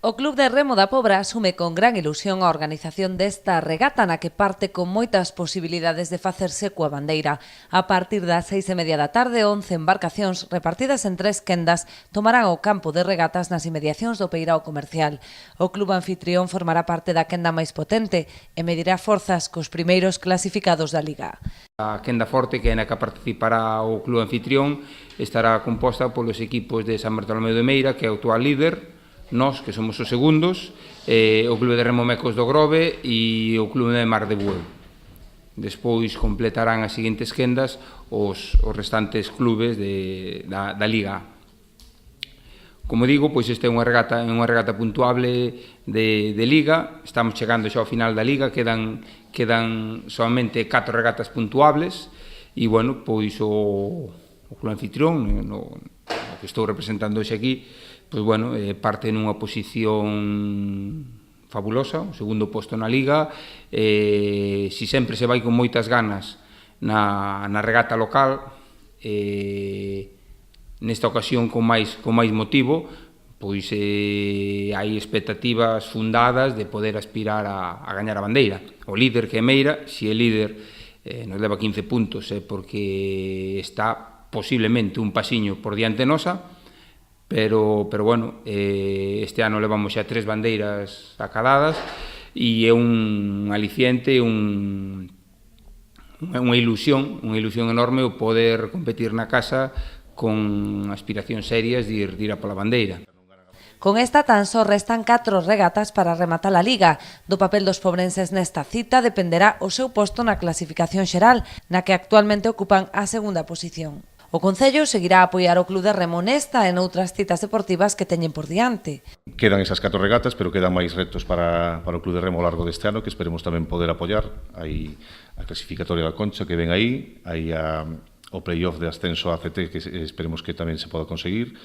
O Club de Remo da Pobra asume con gran ilusión a organización desta regata na que parte con moitas posibilidades de facerse coa bandeira. A partir das 6:30 da tarde, 11 embarcacións repartidas en 3 quendas tomarán o campo de regatas nas inmediacións do Peirao Comercial. O club anfitrión formará parte da quenda máis potente e medirá forzas cos primeiros clasificados da Liga. A quenda forte, que é na que participará o club anfitrión, estará composta polos equipos de San Bartolomeu de Meira, que é o actual líder, nós, que somos os segundos, o Clube de Remo Mecos do Grove e o Clube de Mar de Bueu. Despois completarán as seguintes quendas os restantes clubes da Liga. Como digo, pois esta é unha regata puntuable de Liga. Estamos chegando xa ao final da Liga, quedan solamente 4 regatas puntuables e, bueno, pois o club anfitrión, no que estou representando hoxe aquí, pois, bueno, parte nunha posición fabulosa, o segundo posto na Liga. Si sempre se vai con moitas ganas na regata local, nesta ocasión con máis motivo, pois hai expectativas fundadas de poder aspirar a gañar a bandeira. O líder, que é Meira, se é líder, nos leva 15 puntos, porque está posiblemente un pasiño por diante nosa, pero bueno, este ano levamos xa 3 bandeiras acadadas e é un aliciente, unha ilusión enorme o poder competir na casa con aspiracións serias de ir a pola bandeira. Con esta tan só restan 4 regatas para rematar a Liga. Do papel dos pobrenses nesta cita dependerá o seu posto na clasificación xeral, na que actualmente ocupan a segunda posición. O Concello seguirá a apoiar o Club de Remo nesta e noutras citas deportivas que teñen por diante. Quedan esas 4 regatas, pero quedan máis retos para o Club de Remo ao largo deste ano, que esperemos tamén poder apoiar. Hai a clasificatoria da Concha que ven aí, hai o playoff de ascenso a ACT que esperemos que tamén se poda conseguir,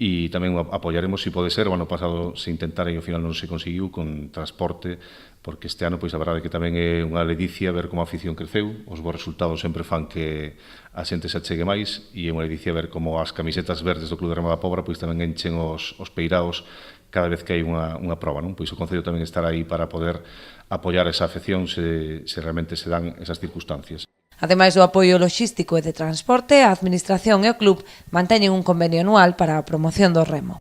e tamén apoiaremos, se pode ser. O ano pasado se intentara e ao final non se conseguiu con transporte, porque este ano, pois, a verdade é que tamén é unha ledicia ver como a afición creceu. Os bons resultados sempre fan que a xente se achegue máis, e é unha ledicia ver como as camisetas verdes do Club de Remo da Pobra pois tamén enchen os peiraos cada vez que hai unha proba, non? Pois o Concello tamén estará aí para poder apoiar esa afección se realmente se dan esas circunstancias. Ademais do apoio loxístico e de transporte, a Administración e o club manteñen un convenio anual para a promoción do remo.